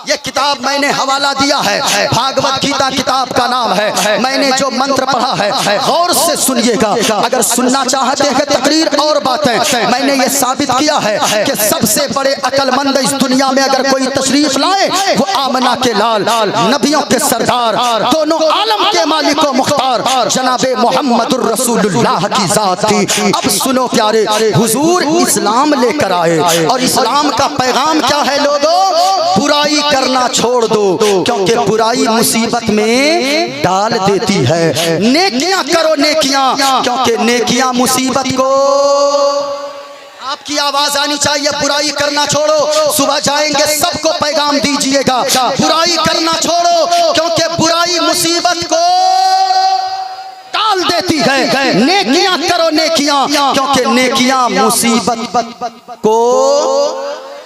ये किताब मैंने हवाला दिया है, भागवत गीता किताब का नाम है। मैंने जो मंत्र पढ़ा है गौर से सुनिएगा। अगर सुनना चाहते हैं तकरीर और बातें, मैंने ये साबित किया है कि सबसे बड़े अकलमंद इस दुनिया में अगर कोई तशरीफ लाए वो आमना के लाल, नबियों के सरदार, दोनों आलम के मालिक व मुख्तार जनाबे मोहम्मदुर रसूलुल्लाह की जात थी। अब सुनो प्यारे, हुजूर इस्लाम लेकर आए और इस्लाम का पैगाम क्या है लोगों? बुराई करना छोड़ दो, क्योंकि बुराई मुसीबत में डाल देती है। नेकियां करो नेकियां, क्योंकि नेकियां मुसीबत को, आपकी आवाज आनी चाहिए, बुराई करना छोड़ो। सुबह जाएंगे सबको पैगाम दीजिएगा, बुराई करना छोड़ो, क्योंकि बुराई मुसीबत को डाल देती है। नेकियां करो नेकियां, क्योंकि नेकियां मुसीबत को,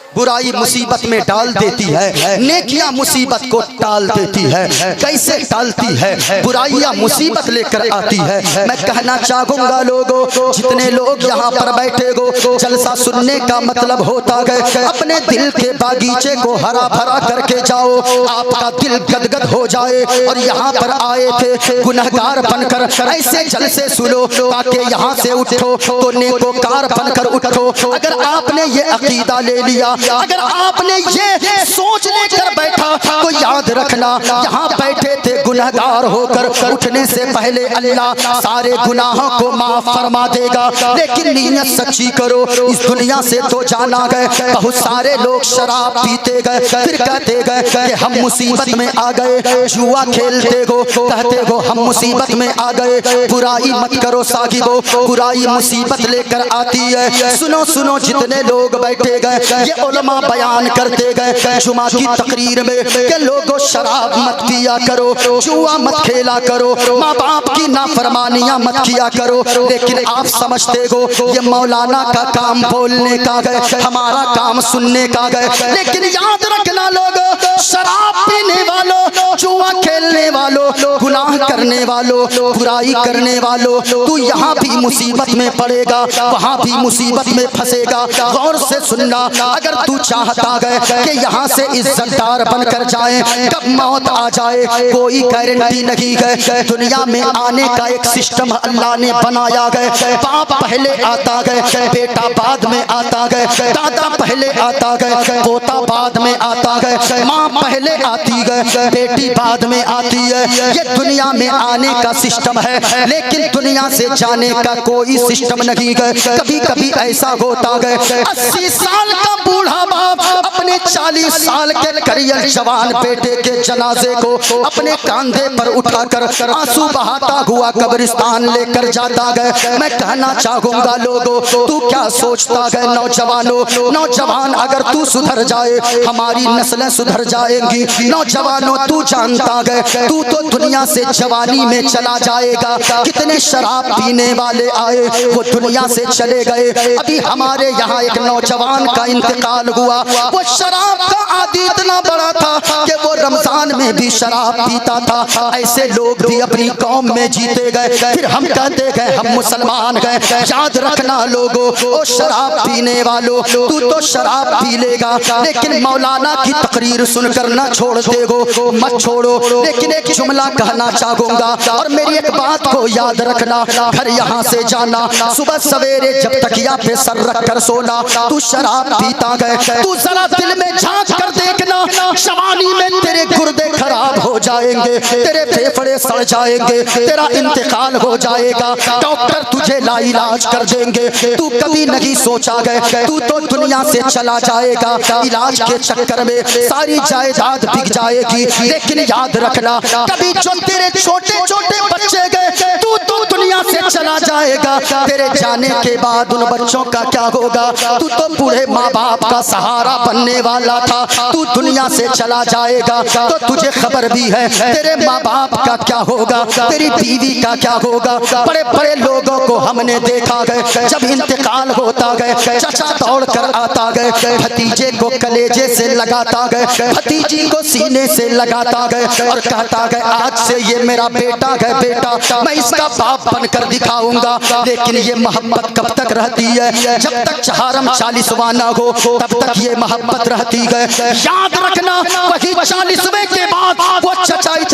बुराई मुसीबत में डाल देती है, नेकियां मुसीबत को टाल देती है। कैसे टालती है? बुराइयां मुसीबत लेकर आती है। मैं कहना चाहूंगा लोगों, जितने लोग यहाँ पर बैठे हो, जलसा सुनने का मतलब होता है अपने दिल के बागीचे को हरा भरा करके जाओ, आपका दिल गदगद हो जाए। और यहाँ पर आए थे गुनहगार बनकर, ऐसे जलसे सुनो ताकि यहाँ से उठो तो नेकोकार बनकर उठो। अगर आपने ये अकीदा ले लिया, अगर आपने ये सोच लेकर बैठा तो याद रखना, यहाँ बैठे थे गुनहगार होकर, उठने से पहले अल्लाह सारे गुनाहों को माफ फरमा देगा। लेकिन नीयत सच्ची करो, इस दुनिया से तो जाना गए। बहुत सारे लोग शराब पीते गए, फिर कहते गए कि हम मुसीबत में आ गए। जुआ खेलते हो, कहते हो हम मुसीबत में आ गए। बुराई मत करो साहिबो, बुराई मुसीबत लेकर आती है। सुनो सुनो, जितने लोग बैठे गए, ये उलमा बयान करते गए जुमा की तकरीर में कि लोगों शराब मत पिया करो, जुआ मत खेला करो, माँ बाप की नाफरमानियां मत किया करो। लेकिन आप समझते हो ये मौलाना का काम बोलने का गए, हमारा काम सुनने का गए। लेकिन याद रखना लोगों, शराब पीने वालों, जुआ खेलने वालों, गुनाह करने वालों, बुराई करने वालों, तू यहाँ भी मुसीबत में पड़ेगा, वहाँ भी मुसीबत में फंसेगा। गौर से सुनना, अगर तू चाहता है कि यहाँ से इज्जतदार बनकर जाए, कब मौत आ जाए कोई गारंटी नहीं है। दुनिया में आने का एक सिस्टम अल्लाह ने बनाया है। बाप पहले आता है, बेटा बाद में आता है, दादा पहले आता है, पोता बाद में आता है, माँ पहले आती है, बेटी बाद में आती है। ये दुनिया में आने का सिस्टम है, लेकिन दुनिया से जाने का कोई सिस्टम नहीं है। कभी कभी ऐसा होता है 80 साल का बूढ़ा बाप अपने 40 साल के करियर जवान बेटे के जनाजे को अपने कंधे पर उठाकर आंसू बहाता हुआ कब्रिस्तान लेकर जाता है। मैं कहना चाहूंगा लोगों, तू क्या सोचता है नौजवानों, नौजवान अगर तू सुधर जाए हमारी नस्लें सुधर जाएंगी। नौजवानों, तू जानता है तू तो दुनिया से जवानी में चला जाएगा। कितने शराब पीने वाले आए वो दुनिया से चले गए। अभी हमारे यहाँ एक नौजवान का इंतकाल हुआ, वो शराब का आदी इतना बड़ा था कि वो रमजान में भी शराब पीता था। ऐसे लोग भी अपनी कौम में जीते गए, फिर हम कहते गए हम मुसलमान गए। याद रखना लोगों, ओ शराब पीने वालों, तू तो शराब पी लेगा, लेकिन मौलाना की तकरीर सुनकर ना छोड़ देगो, मत छोड़ो। लेकिन एक जुमला कहना चाहूंगा और मेरी एक बात को याद रखना, घर यहाँ से जाना, सुबह सवेरे जब तकिया पे सर रख कर सोना, तू शराब पीता गए, तू जरा दिल में झांक कर देखना, जवानी में तेरे गुर्दे खराब हो जाएंगे, तेरे फेफड़े सड़ जाएंगे, तेरा इंतकाल हो जाएगा, डॉक्टर तुझे लाइलाज कर देंगे। तू कभी नहीं सोचा गए तू तो दुनिया से चला जाएगा, इलाज के चक्कर में सारी जायदाद बिक जाएगी। लेकिन याद रखना, कभी जो तेरे छोटे छोटे बच्चे गए, तू तो दुनिया से चला जाएगा, तेरे जाने के बाद उन बच्चों का क्या होगा? तू तो बूढ़े माँ बाप का सहारा बनने वाला था, तू दुनिया से चला जाएगा तो तुझे खबर भी है तेरे माँ बाप का क्या होगा, तेरी बीवी का क्या होगा। बड़े बड़े लोगों को हमने देखा है, जब इंतकाल होता है चचा दौड़ कर आता है, भतीजे को कलेजे से लगाता है, भतीजी को सीने से लगाता है और कहता है आज से ये मेरा बेटा है, बेटा मैं इसका बाप बनकर दिखाऊंगा। लेकिन ये मोहब्बत कब तक रहती है? जब तक चहारम 40वां ना हो तब तक ये मोहब्बत रहती है। याद रखना, वही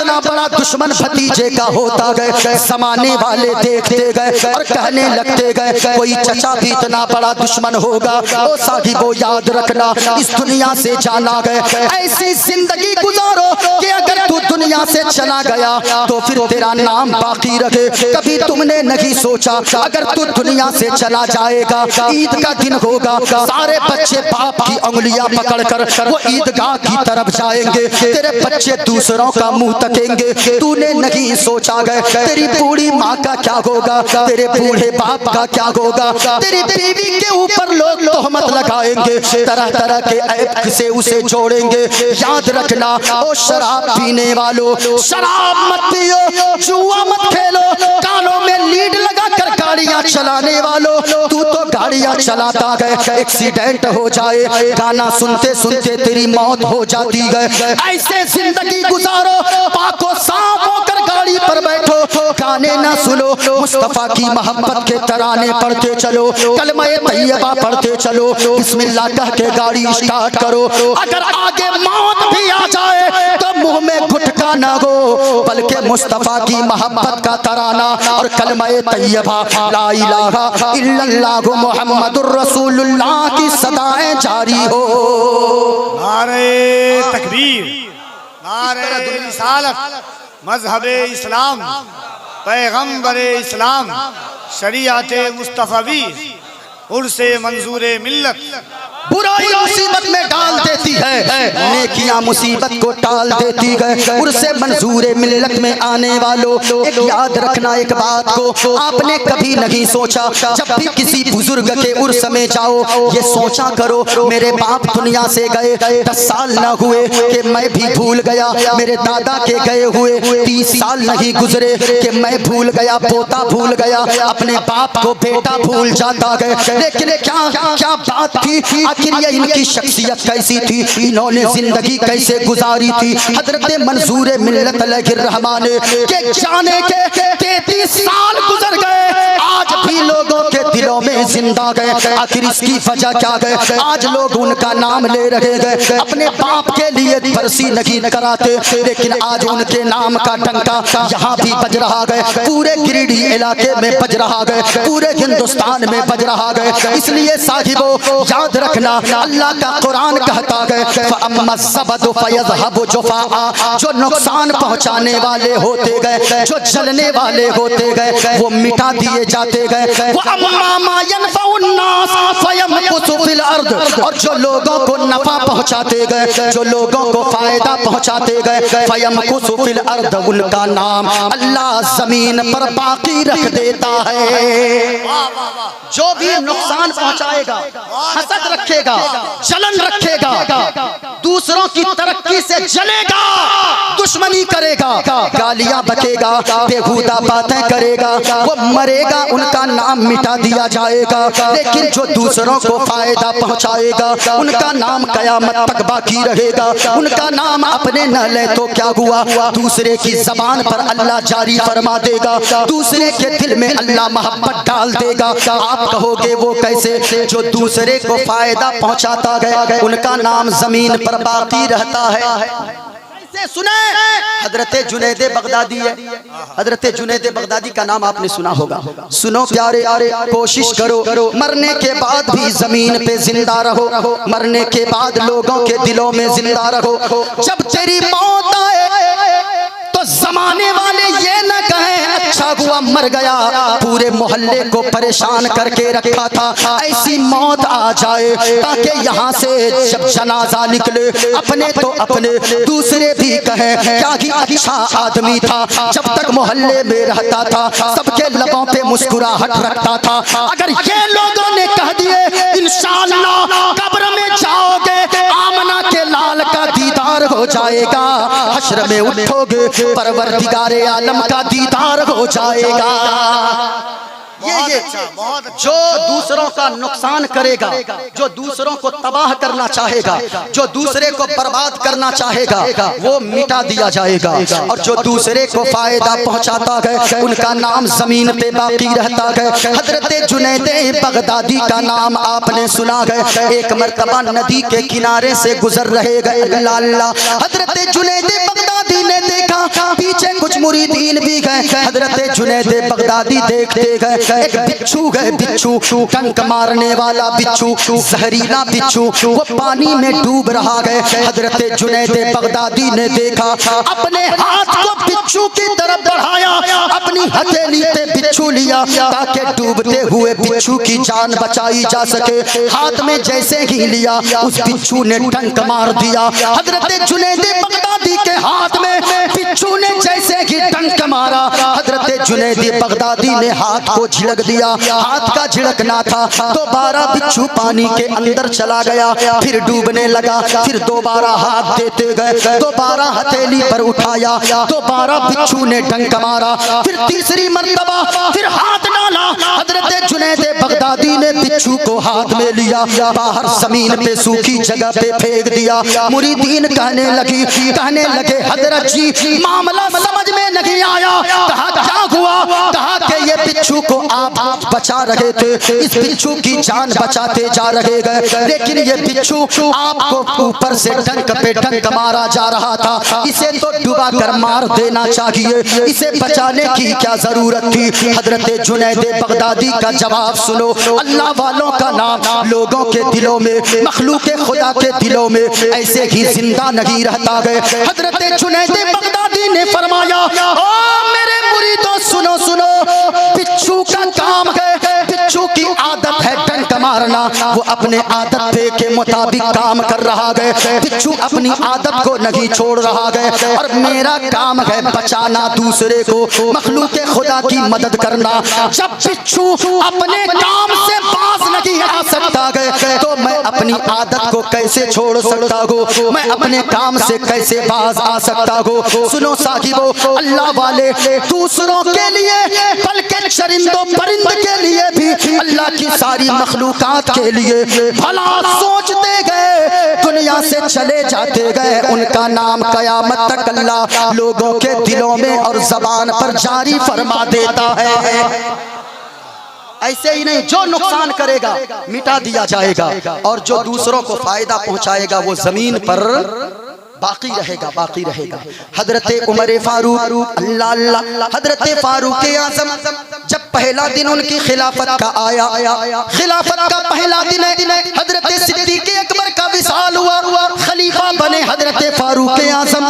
इतना बड़ा दुश्मन भतीजे का होता गए, जमाने वाले देखते गए और कहने लगते गए कोई चचा भी इतना बड़ा दुश्मन होगा। ओ साहिबो याद रखना, इस दुनिया से जाना गए, ऐसी जिंदगी गुजारो कि अगर तू दुनिया से चला गया तो फिर तेरा नाम बाकी रहे। कभी तुमने नहीं सोचा अगर तू दुनिया से चला जाएगा, ईद का दिन होगा, सारे बच्चे बाप की उंगलियां पकड़कर वो ईदगाह की तरफ जाएंगे, तेरे बच्चे दूसरों का मुंह तकेंगे। तूने नहीं सोचा गए तेरी बूढ़ी माँ का क्या होगा, तेरे बूढ़े बाप का क्या होगा, तेरी बीवी के ऊपर लोग तोहमत लगाएंगे, तरह तरह के ऐब से उसे जोड़ेंगे। याद रखना ओ शराब पीने वालों, शराब मत पियो, जुआ मत खेलो, कानों में लीड लगा कर गाड़ियां चलाने वालों, तू तो गाड़ियां चलाता गए, एक्सीडेंट हो जाए, गाना सुनते सुनते तेरी मौत हो जाती है। ऐसे जिंदगी गुजारो, पाको साफ होकर गाड़ी पर बैठो, गाने ना सुनो, मुस्तफा की मोहब्बत के तराने पढ़ते चलो, कलमा-ए तैयबा पढ़ते चलो, बिस्मिल्लाह कह के गाड़ी स्टार्ट करो। अगर आगे मौत भी आ जाए तो मुंह में गुटका ना हो, बल्कि मुस्तफा की मोहब्बत का तराना और कलमा-ए तैयबा ला इलाहा इल्लल्लाहु मुहम्मदुर रसूलुल्लाह की सदाएं जारी हो। नारे तकबीर, नारे रिसालत, मजहबे इस्लाम, पैगम्बरे इस्लाम, शरीयते मुस्तफवी, उर्से मंजूरे मिल्लत। बुराई मुसीबत में डाल देती है, नेकियां मुसीबत को टाल देती है। उर्से मंजूरे मिल्लत में आने वालों, एक याद रखना एक बात को, आपने कभी नहीं सोचा जब भी किसी बुजुर्ग के उर्स में जाओ ये सोचा करो मेरे बाप दुनिया से गए 10 साल न हुए कि मैं भी भूल गया, मेरे दादा के गए हुए 30 साल नहीं गुजरे कि मैं भूल गया, पोता भूल गया, अपने बाप को बेटा भूल जाता गए। लेकिन क्या क्या बात थी, आखिर ये इनकी शख्सियत कैसी थी, इन्होंने जिंदगी कैसे गुजारी थी। हजरत मंजूर मिल्लत अलैहिर्रहमान के जाने के 33 साल गुजर गए, आज भी लोगों के दिलों में जिंदा गए। आखिर इसकी वजह क्या गए, आज लोग उनका नाम ले रहे गए, अपने बाप के लिए बरसी नहीं कराते, लेकिन आज उनके नाम का डंका यहाँ भी बज रहा गए, पूरे गिरिडीह इलाके में बज रहा गए, पूरे हिंदुस्तान में बज रहा गए। इसलिए साहिबो याद रखना, अल्लाह का कुरान कहता है जो नुकसान पहुंचाने वाले होते गए, जो जलने वाले होते गए वो मिटा दिए जाते गए। और जो लोगों को नफा पहुंचाते गए, जो लोगों को फायदा पहुंचाते गए, फयमकुसु फिल अर्द, उनका नाम अल्लाह जमीन पर बाकी रख देता है। जो भी नुकसान पहुंचाएगा, हसद रखेगा, जलन रखेगा, दूसरों की तरक्की से जलेगा, दुश्मनी करेगा, गालियां बकेगा, बेहुदा बातें करेगा, वो मरेगा, उनका नाम मिटा दिया जाएगा। लेकिन जो दूसरों को फायदा पहुंचाएगा उनका नाम कयामत तक बाकी रहेगा। उनका नाम अपने न ले तो क्या हुआ, दूसरे की जबान पर अल्लाह जारी फरमा देगा, दूसरे के दिल में अल्लाह मोहब्बत डाल देगा। आप कहोगे वो कैसे, जो दूसरे को फायदा पहुंचाता गया उनका नाम जमीन पर बाकी रहता है। सुने हजरत जुनैद बगदादी है, हजरत जुनैद बगदादी का नाम आपने सुना होगा। सुनो प्यारे, कोशिश करो मरने के बाद भी जमीन पे जिंदा रहो, मरने के बाद लोगों के दिलों में जिंदा रहो। जब तेरी मौत आए तो जमाने वाले ये न कहें अच्छा हुआ मर गया, पूरे मोहल्ले को परेशान करके रखा था, ऐसी मौत आ जाए ताकि यहाँ से जब जनाजा निकले अपने तो अपने दूसरे भी कहें क्या ही अच्छा आदमी था, जब तक मोहल्ले में रहता था सबके लबों पे मुस्कुराहट रखता था। अगर ये लोगों ने कह दिए इंशाअल्लाह कब्र में जाओगे आमना के लाल का दीदार हो जाएगा, हश्र में उठोगे परवरदिगारे आलम का दीदार हो जाएगा। ये जो दूसरों का नुकसान करेगा, जो दूसरों को तबाह करना चाहेगा, जो दूसरे को बर्बाद करना चाहेगा वो मिटा दिया जाएगा, और जो दूसरे को फायदा पहुंचाता है उनका नाम जमीन पे बाकी रहता है। हजरत जुनैद बगदादी का नाम आपने सुना है। एक मर्तबा नदी के किनारे से गुजर रहे गए, हजरत जुनैद बगदादी ने देखा पीछे कुछ मुरीदीन भी गए। हजरत जुनैद बगदादी देखते गए एक बिच्छू गए, बिच्छू टंक मारने वाला बिच्छू, जहरीला बिच्छू, वो पानी में डूब रहा गए। हजरत जुनैद बगदादी ने देखा, अपने हाथ को बिच्छू की तरफ बढ़ाया, अपनी हथेली पे बिच्छू लिया ताकि डूबते हुए बिच्छू की जान बचाई जा सके। हाथ में जैसे ही लिया उस बिच्छू ने टंक मार दिया। हजरत जुनैद बगदादी के हाथ में बिच्छू ने जैसे ही टंक मारा, हजरत जुनैद बगदादी ने हाथ को झिड़क दिया। हाथ का झिड़कना था, दोबारा बिच्छू पानी के अंदर चला गया, फिर डूबने लगा। फिर दोबारा हाथ देते गए, दोबारा हथेली पर उठाया, दोबारा बिच्छू ने डंक मारा। फिर तीसरी मर्तबा फिर हाथ डाला। हजरत जुनैद बगदादी ने बिच्छू को हाथ में लिया, बाहर जमीन पे सूखी जगह पे फेंक दिया। मुरीदीन कहने लगे हजरत जी मामला समझ में नहीं आया। कहा क्या हुआ? कहा कि ये बिच्छू को आप बचा रहे थे, इस बिच्छू की जान बचाते जा रहे गए, लेकिन ये बिच्छू आपको ऊपर से टंक पे टंक मारा जा रहा था। इसे तो डुबा कर मार देना चाहिए, इसे बचाने की क्या जरूरत थी? हजरत जुनैद बगदादी का जवाब सुनो। अल्लाह वालों का नाम लोगों के दिलों में, मखलूक खुदा के दिलों में ऐसे ही जिंदा नहीं रहता गए। हजरत जुनैद बगदादी ने फरमाया, ओ मेरे मुरीदों सुनो सुनो, बिच्छू का काम है, बिच्छू की आदत है डंक मारना, वो अपने आदत के मुताबिक काम कर रहा गए। बिच्छू अपनी आदत को नहीं छोड़ रहा गए, और मेरा काम है बचाना दूसरे को, मखलूक खुदा की मदद करना। जब बिच्छू अपने काम से बाज नहीं आ सकता गए, तो मैं अपनी आदत को कैसे छोड़ सकता हूँ? मैं अपने काम से कैसे बाज आ सकता हूँ? सुनो साहिबो, अल्लाह वाले दूसरों के लिए बल्कि चरिंदों परिंद के लिए भी, अल्लाह की सारी मखलूकात के लिए भला सोचते गए, दुनिया से चले जाते गए। उनका नाम कयामत तक अल्लाह लोगों के दिलों में और जबान पर जारी फरमा देता है। ऐसे ही नहीं, जो नुकसान करेगा मिटा दिया जाएगा, और जो दूसरों को फायदा पहुंचाएगा वो जमीन पर बाकी रहेगा, बाकी रहेगा। हजरत उमर फारूक अल्लाह अल्लाह, हजरत फारूक आज़म जब पहला दिन उनकी खिलाफत का आया, खिलाफत का पहला दिन है, हजरत सिद्दीक़ अकबर का विसाल हुआ, खलीफा बने हजरत फारूक आज़म।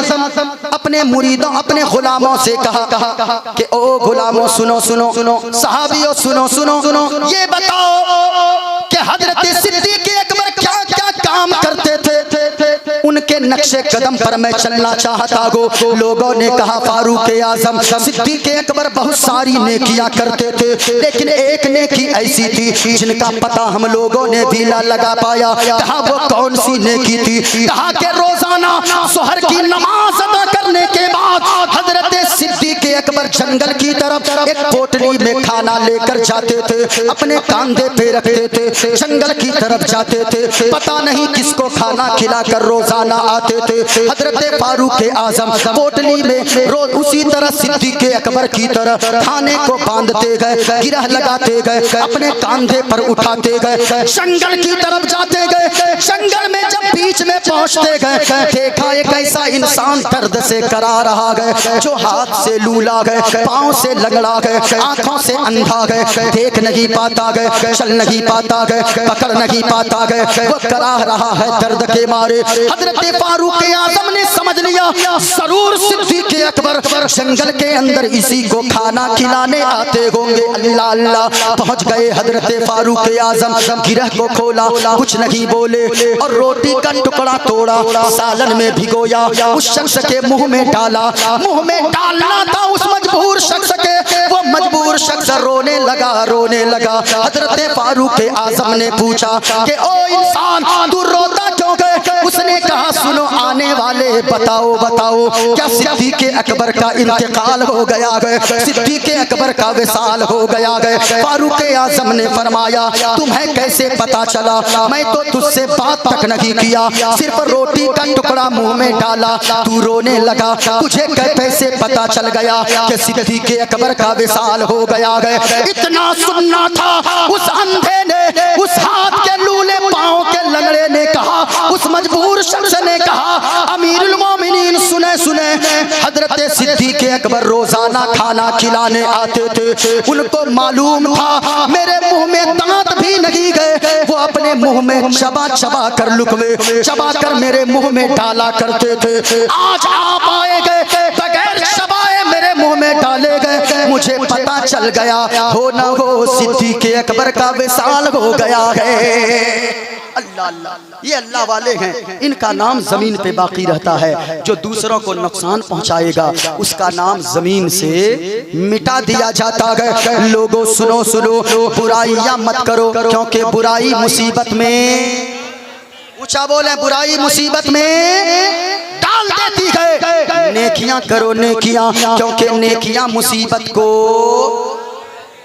अपने मुरीदों, अपने गुलामों से कहा कि ओ गुलामों सुनो सुनो सुनो, सहाबियों सुनो सुनो सुनो, ये बताओ कि हजरत सिद्दीक़ अकबर क्या क्या काम करते थे, उनके नक्शे कदम पर मैं चलना चाहता हूँ। लोगों ने कहा फारूक आज़म सिद्दीक़ अकबर बहुत सारी नेकियां करते थे, लेकिन एक नेकी ऐसी थी जिनका पता हम लोगों ने भी ना लगा पाया। कहा वो कौन सी नेकी थी? कहा कि रोजाना सुहर की नमाज अदा करने के बाद हजरत सिद्दीक़ अकबर जंगल की तरफ एक पोटली में खाना लेकर जाते थे, अपने कांधे पे रखते थे, जंगल की तरफ जाते थे, पता नहीं किसको खाना खिलाकर रोजाना आते थे। हजरत फारूक आज़म पोटली में रोज उसी तरह सिद्दीक़ अकबर की तरह खाने को बांधते गए, गिरह लगाते गए, अपने कांधे पर उठाते गए, जंगल की तरफ जाते गए। जंगल में जब बीच में पहुंचते गए, देखा एक ऐसा इंसान दर्द से करा रहा गए, जो हाथ से लूला गए, पाँव से लंगड़ा गए, आंखों से अंधा गए, देख नहीं पाता गए, चल नहीं पाता गए, पकड़ नहीं पाता गए, वो करा रहा है दर्द के मारे। हजरत फारूक आज़म ने समझ लिया जरूर सिद्दीक़ अकबर जंगल के अंदर इसी को खाना खिलाने आते होंगे। अल्लाह अल्लाह, पहुंच गए हजरत फारूक आज़म, गिरह को खोला, कुछ नहीं बोले, और रोटी का टुकड़ा तोड़ा, सालन में भिगोया, उस शख्स के मुंह में डाला। मुंह में डालना था उस मजबूर शख्स के, वो मजबूर शख्स रोने लगा, रोने लगा। हजरत फारूक आज़म ने पूछा कि ओ इंसान तू रोता क्यों गए? उसने कहा सुनो आने वाले, बताओ बताओ क्या सिद्दीक़ अकबर का इंतकाल हो गया है? सिद्दीक़ अकबर का विसाल हो गया है। फारूक आज़म ने फरमाया तुम्हें कैसे पता चला? मैं तो तुझसे बात तक नहीं किया, सिर्फ रोटी का टुकड़ा मुंह में डाला, तू रोने लगा, तुझे कैसे पता चल गया कि सिद्दीक़ अकबर का विसाल हो गया है? इतना सुनना था उस अंधे ने, उस हाथ के लूले पाँव के लंगड़े ने कहा, उस मजबूर शख्स ने कहा अमीरुल मोमिनीन सुने, सुने हजरत सिद्दीक़ अकबर रोजाना खाना खिलाने आते थे। उनको मालूम था मेरे मुंह में दांत भी नहीं गए, वो अपने मुंह में चबा चबा कर लुकमे चबा कर मेरे मुंह में डाला करते थे। आज आप आए गए बगैर चबाए मेरे मुंह में डाले गए, मुझे पता चल गया हो न हो सिद्दीक़ अकबर का विसाल हो गया है। अल्लाह अल्लाह, ये अल्लाह वाले हैं, इनका नाम जमीन पे बाकी रहता है। जो दूसरों को नुकसान पहुंचाएगा उसका नाम जमीन से मिटा दिया जाता है। लोगों सुनो सुनो, बुराइयां मत करो क्योंकि बुराई मुसीबत में, ऊंचा बोले, बुराई मुसीबत में डाल देती है। नेकियां करो नेकियां, क्योंकि नेकियां मुसीबत को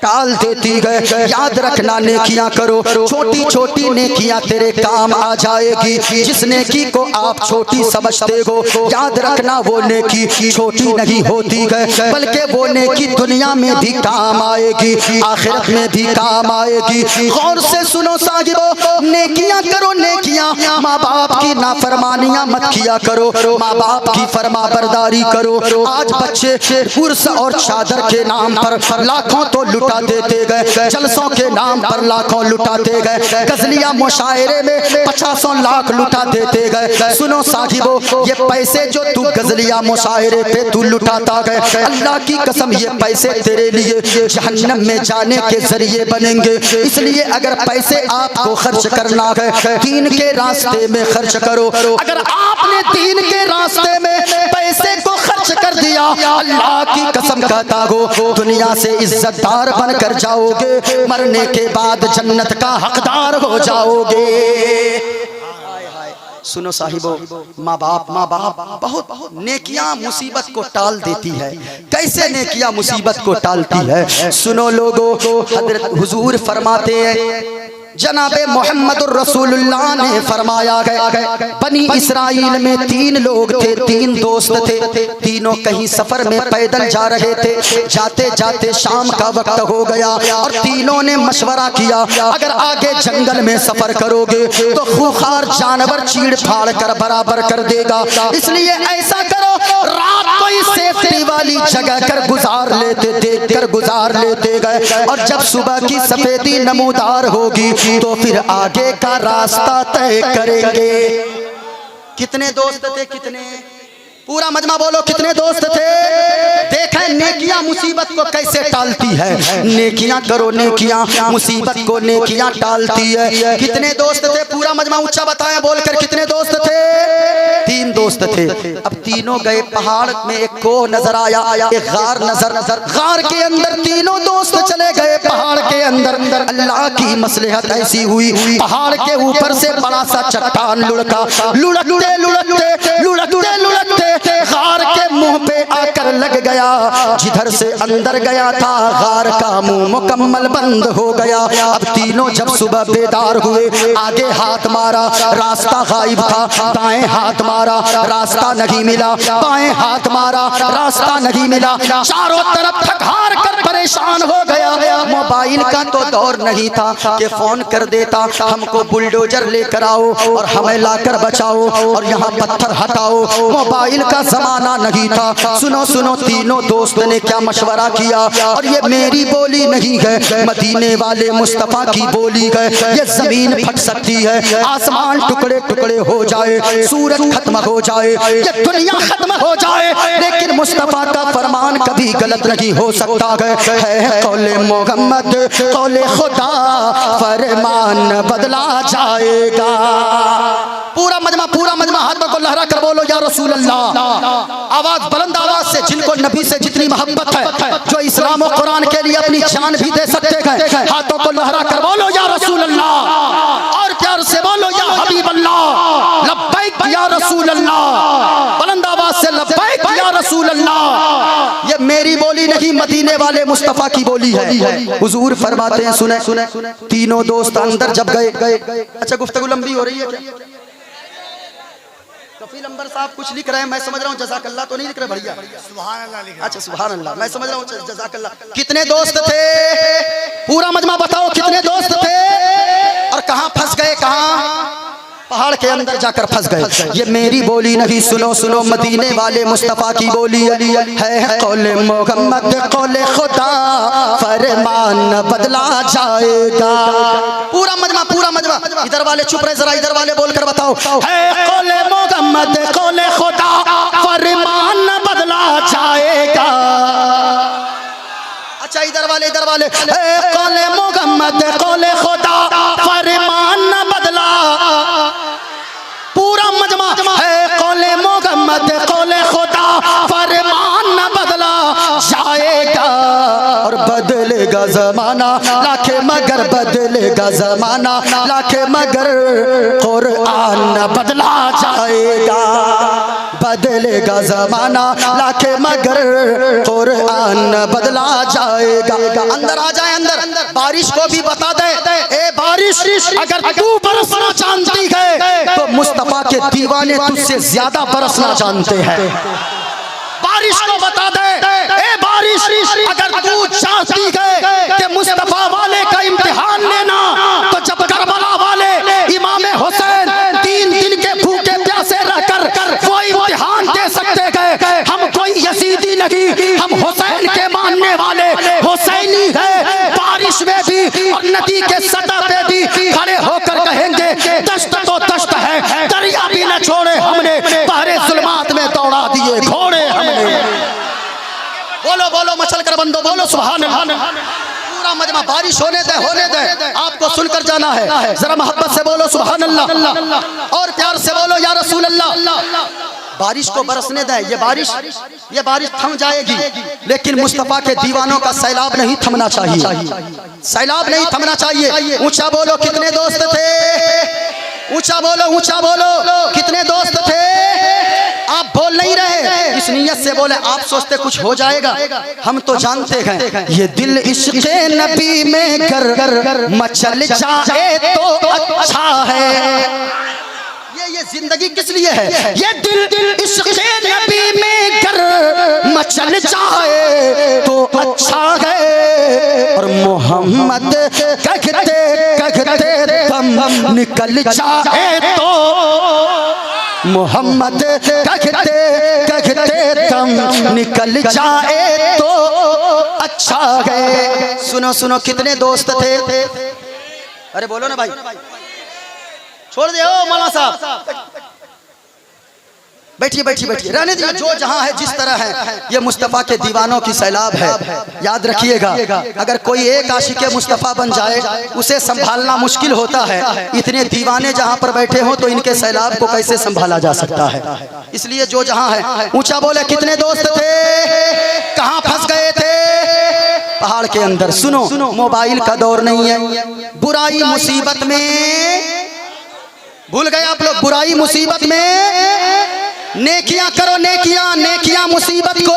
टाल देती है। याद रखना नेकियां करो, छोटी छोटी नेकियां तेरे काम आ जाएगी। जिस नेकी को आप छोटी समझते हो, याद रखना वो नेकी छोटी नहीं होती है, बल्कि वो नेकी दुनिया में भी काम आएगी, आखिरत में भी काम आएगी। गौर से सुनो साहिबो, नेकियां करो नेकियां, माँ बाप की नाफरमानियां मत किया करो, माँ बाप की फरमाबरदारी करो। आज बच्चे उर्स और चादर के नाम पर लाखों तो लुटा देते गए, जलसों के नाम पर लाखों लुटाते गए, गजलिया मुशायरे में 50 लाख लुटा देते गए। सुनो साहिबो, ये पैसे जो तू गजलिया मुशायरे पे तू लुटाता गए, अल्लाह की कसम ये पैसे तेरे लिए जहन्नम में जाने के जरिए बनेंगे। इसलिए अगर पैसे आपको खर्च करना है, दीन के रास्ते में खर्च करो। अगर आपने दीन के रास्ते में पैसे को खर्च कर दिया, अल्लाह की कसम कहता हो दुनिया से इज्जतदार बनकर जाओगे, मरने के बाद जन्नत का हकदार हो जाओगे। सुनो साहिबो, माँ बाप बहुत नेकियां मुसीबत को टाल देती है। कैसे नेकियां मुसीबत को टालती है? सुनो लोगो, हजरत हुजूर फरमाते हैं, जनाबे मोहम्मदुर रसूलुल्लाह ने फरमाया है, बनी इस्राइल में 3 लोग थे, 3 दोस्त थे, तीनों कहीं सफर में पैदल जा रहे थे। जाते जाते शाम का वक्त हो गया और तीनों ने मशवरा किया, अगर आगे जंगल में सफर करोगे तो खूंखार जानवर चीड़ फाड़ कर बराबर कर देगा, इसलिए ऐसा करो रात कोई सेफ्टी वाली जगह कर गुजार लेते, देख कर गुजार लेते गए। और जब सुबह की सफेदी नमूदार होगी तो फिर आगे का रास्ता तय करेंगे। कितने दोस्त थे? कितने? पूरा मजमा बोलो, कितने दोस्त थे? देखें नेकियां मुसीबत को कैसे टालती है। नेकियां करो नेकियां, मुसीबत को नेकियां टालती है। कितने दोस्त थे? पूरा मजमा ऊंचा बताएं बोलकर, कितने दोस्त थे? 3 दोस्त थे। अब तीनों गए, पहाड़ में एक कोह नजर आया, एक गार नजर, गार के अंदर तीनों दोस्त चले गए। पहाड़ के अंदर अल्लाह की मसलहत ऐसी हुई, पहाड़ के ऊपर से बड़ा सा चट्टान लुढ़का, लुढ़कते लुढ़कते लुढ़कते लुढ़कते गार के मुंह पे आकर लग गया। जिधर से अंदर गया था गार का मुंह मुकम्मल बंद हो गया। अब तीनों जब सुबह बेदार हुए, आगे हाथ मारा, रास्ता गायब था, दाएं हाथ मारा, रास्ता नहीं मिला, बाएं हाथ मारा, रास्ता नहीं मिला, चारों तरफ थक हार कर परेशान हो गया। मोबाइल का तो दौर नहीं था कि फोन कर देता हमको बुलडोजर लेकर आओ और हमें लाकर बचाओ और यहाँ पत्थर हटाओ, मोबाइल का जमाना नहीं था। सुनो सुनो, तीनों दोस्त ने क्या मशवरा किया, और ये मेरी बोली नहीं है, मदीने वाले मुस्तफा की बोली है। ये जमीन फट सकती है, आसमान टुकड़े टुकड़े हो जाए, सूरज खत्म हो जाए, ये दुनिया खत्म हो जाए, लेकिन मुस्तफा का फरमान कभी गलत नहीं हो सकता है। कौले मोहम्मद कौले खुदा, फरमान बदला जाएगा। पूरा मजमा हाथों को लहरा कर बोलो या रसूल अल्लाह। आवाज बुलंद आवाज से, जिनको नबी से जितनी मोहब्बत है, जो इस्लाम और कुरान के लिए अपनी जान भी दे सकते हैं, हाथों को लहरा कर बोलो या रसूल अल्लाह। और प्यार से बोलो या हबीब अल्लाह, लब्बैक या रसूल अल्लाह। बुलंद आवाज से लब्बैक या रसूल अल्लाह। ये मेरी बोली नहीं, मदीने वाले मुस्तफा की बोली है। हुजूर फरमाते हैं, सुने सुने, तीनों दोस्त अंदर जब गए। अच्छा, गुफ्तगू लंबी हो रही है क्या? कफील अंबर साहब कुछ लिख रहे हैं, मैं समझ रहा हूँ जज़ाकल्लाह तो नहीं लिख रहे भैया? सुभान अल्लाह लिख रहे हैं। अच्छा सुभान अल्लाह, मैं समझ रहा हूँ जज़ाकल्लाह। कितने दोस्त थे? पूरा मजमा बताओ, कितने दोस्त थे और कहाँ फंस गए? कहाँ? पहाड़ के अंदर जाकर फंस गए। ये मेरी बोली नहीं, सुनो सुनो मदीने वाले मुस्तफ़ा की बोली है। कौले मोहम्मद कौले खुदा, फरमान बदला जाएगा। पूरा मजमा इधर वाले चुप रहे, जरा इधर वाले बोलकर बताओ। है कौले मोहम्मद कौले खुदा, फरमान बदला जाएगा। अच्छा इधर वाले है कौले मोहम्मद कौले खुदा, फरमान बदला। पूरा मजमा है कौले मोहम्मद कौले खुदा, फरमान बदला जाएगा। और बदलेगा जमाना लाखे मगर, बदलेगा जमाना लाखे मगर, कुरान बदला जाएगा। बदलेगा जमाना लाखे मगर, कुरान बदला जाएगा। अंदर आ जाए, अंदर बारिश को भी बता दे। ए बारिश, अगर तू बरसना जानती है तो मुस्तफा के दीवाने तुझसे ज्यादा बरसना जानते हैं। बारिश को बता दे। ए बारिश, अगर तू चाहती है कि मुस्तफा वाले का इम्तिहान लेना, तो जब करबला वाले इमाम हुसैन 3 दिन के भूखे प्यासे रहकर वो इम्तिहान दे सकते हैं। हम कोई यजीदी नहीं, हम हुसैन के मानने वाले हुसैनी है। बारिश में भी और नदी के सतह पे भी खड़े होकर कहेंगे दश्त तो दश्त है, दरिया भी न छोड़े हमने, बहरे जुल्मात में दौड़ा दिए घोड़े हमने। बोलो बोलो मचल कर बंदो, बोलो सुभान अल्लाह। पूरा मजमा बारिश होने दे, आपको सुनकर जाना है। जरा मोहब्बत से बोलो सुभान अल्लाह, और प्यार से बोलो या रसूल अल्लाह। बारिश को बरसने दे। ये बारिश थम जाएगी, लेकिन मुस्तफा के दीवानों का सैलाब नहीं थमना चाहिए। सैलाब नहीं थमना चाहिए। ऊंचा बोलो कितने दोस्त थे, ऊंचा बोलो कितने दोस्त थे। आप बोल नहीं रहे, इस नियत से बोले आप सोचते कुछ हो जाएगा। हम तो जानते हैं ये दिल इश्क़े नबी में गर मचल जाए तो अच्छा है। ये जिंदगी किस लिए है? ये दिल इश्क़े नबी में गर मचल जाए तो अच्छा है। और मोहम्मद कहते दम निकल जाए तो, मोहम्मद कहते दम निकल जाए तो अच्छा है। सुनो सुनो कितने दोस्त थे। अरे बोलो ना भाई, छोड़ दे ओ मौलाना साहब, बैठिए रहने दीजिए। जो जहां है जिस तरह है, ये मुस्तफ़ा के दीवानों की सैलाब है। याद रखिएगा, अगर कोई एक आशिक़े मुस्तफ़ा बन जाए उसे संभालना मुश्किल होता है। इतने दीवाने जहां पर बैठे हों तो इनके सैलाब को कैसे संभाला जा सकता है। इसलिए जो जहां है ऊंचा बोले कितने दोस्त थे, कहां फंस गए थे? पहाड़ के अंदर। सुनो मोबाइल का दौर नहीं है। बुराई मुसीबत में, भूल गए आप लोग, बुराई मुसीबत में नेकियां करो, नेकियां मुसीबत को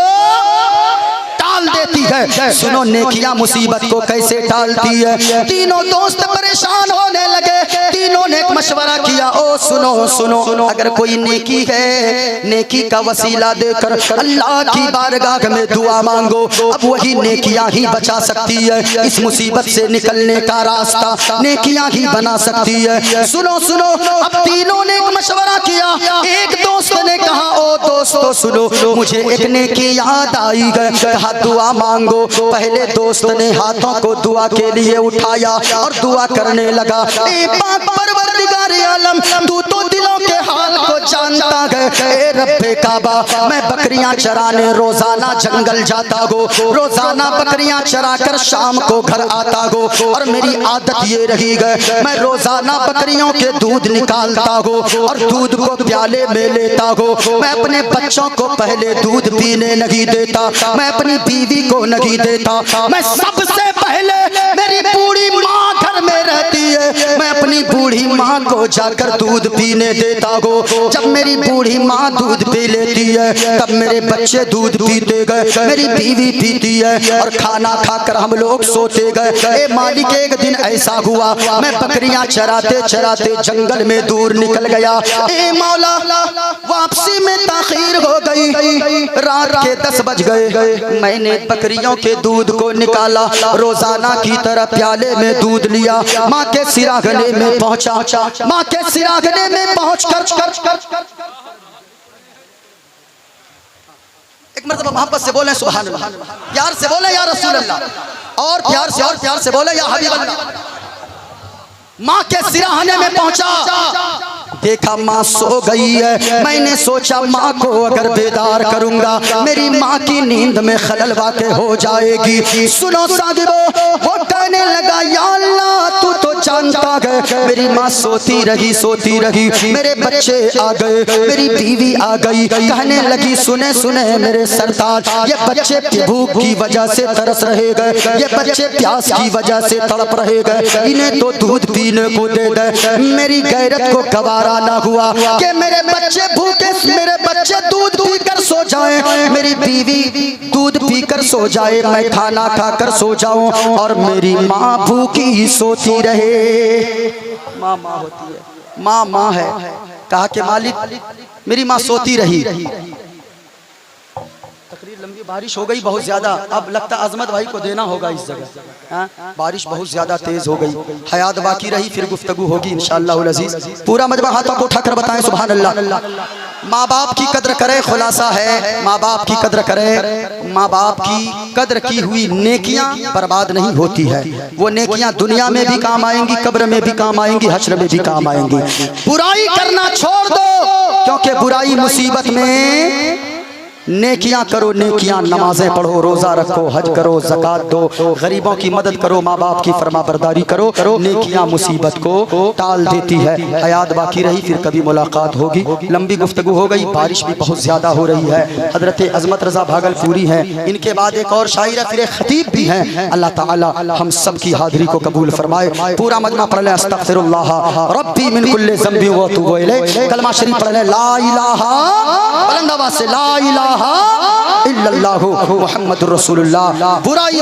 टाल देती है। सुनो नेकियां मुसीबत को कैसे टालती है। तीनों दोस्त परेशान होने लगे, तीनों ने एक मशवरा किया। ओ सुनो, अगर कोई नेकी है, नेकी का वसीला देकर अल्लाह की बारगाह में दुआ मांगो, अब वही नेकियां ही बचा सकती है। इस मुसीबत से निकलने का रास्ता नेकियां ही बना सकती है। सुनो, अब तीनों ने एक मशवरा किया। एक दोस्त ने कहा, ओ दोस्तों सुनो, मुझे एक नेकी याद आई है, कहा दुआ मांगो। पहले दोस्त ने हाथों को दुआ के लिए उठाया और दुआ करने लगा। ए पाक परवरदिगार आलम, तू तो दिलों के हाल को जानता है। ए रब्बे काबा, मैं बकरियां चराने रोजाना जंगल जाता हो, रोजाना बकरियां चराकर शाम को घर आता हो, और मेरी आदत ये रही है, मैं रोजाना बकरियों के दूध निकालता हो और दूध को प्याले में लेता हो। मैं अपने बच्चों को पहले दूध पीने नहीं देता, मैं अपनी बीवी को नहीं देता, मैं सबसे पहले, मेरी बूढ़ी माँ घर में रहती है, मैं अपनी बूढ़ी माँ को जाकर दूध पीने देता हो। जब मेरी बूढ़ी माँ दूध पी लेती है तब मेरे बच्चे दूध पीते गए, मेरी बीवी पीती है, और खाना खाकर हम लोग सोते गए। ए मालिक, एक दिन ऐसा हुआ, मैं बकरियां चराते चराते जंगल में दूर निकल गया। ए मौला, वापसी में ताखीर हो गई, रात के 10 बज गए। मैंने बकरियों के दूध को निकाला, रोजाना की तरह प्याले में दूध लिया लिया। माँ के सिरागने में पहुंचा, माँ के सिरागने में पहुंच कर एक मरतबा मोहब्बत से बोले सुभान अल्लाह, प्यार से बोले या रसूल अल्लाह, और प्यार से बोले या हबीब अल्लाह। माँ के सिराहने में पहुंचा, देखा माँ सो गई है। मैंने सोचा माँ को अगर बेदार करूंगा मेरी माँ की नींद में खलल वाक़ हो जाएगी। सुनो साहिबो, वो कहने लगा या अल्लाह तू तो जानता है मेरी माँ सोती रही, मेरे बच्चे आ गए, मेरी बीवी आ गई। कहने लगी सुने मेरे सरताज, ये बच्चे भूख की वजह से तरस रहे गए, ये बच्चे प्यास की वजह से तड़प रहे गए, इन्हें तो दूध पीने को दे दे। मेरी गैरत को गवारा ना हुआ कि मेरे बच्चे भूखे, मेरे बच्चे दूध पीकर सो जाएं, मेरी बीवी दूध पीकर सो जाए, मैं खाना खाकर सो जाऊं और मेरी माँ भूखी सोती रहे। माँ होती है, माँ है। कहा कि मालिक मेरी माँ सोती रही। तकरीर लंबी, बारिश हो गई बहुत ज्यादा, अब लगता अजमत भाई को देना होगा इस जगह। बारिश बहुत ज्यादा तेज हो गई, हयात बाकी रही, फिर गुफ्तगू होगी इंशाअल्लाह अज़ीज़। पूरा मजमा हाथों को उठाकर बताएं सुभान अल्लाह। माँ बाप की कद्र करे, खुलासा है माँ बाप की कद्र करे। माँ बाप की कद्र की हुई नेकियां बर्बाद नहीं होती है, वो नेकियां दुनिया में भी काम आएंगी, कब्र में भी काम आएंगी, हश्र में भी काम आएंगी। बुराई करना छोड़ दो, क्योंकि बुराई मुसीबत में। नेकियां करो, नेकियां, नमाजें पढ़ो, रोजा रखो, हज करो, ज़कात दो, गरीबों की मदद करो, माँ बाप की फरमाबरदारी करो। नेकियां मुसीबत को टाल देती है। हयात बाकी रही, फिर कभी मुलाकात होगी। लंबी गुफ्तगू हो गई, बारिश भी बहुत ज्यादा हो रही है। हजरत अजमत रजा भागलपुरी हैं, इनके बाद एक और शायरा फिर खतीब भी हैं। अल्लाह ताला हम सब की हाजिरी को कबूल फरमाए। पूरा मजमा पढ़ लें अस्तगफिरुल्लाह रब्बी मिन कुल्लि ज़ंबि व अतूबु इलैह। कलमा शरीफ पढ़ लें ला इलाहा, बुलंद आवाज़ से ला इलाहा इल्लल्लाहु मुहम्मदुर रसूलुल्लाह। बुराई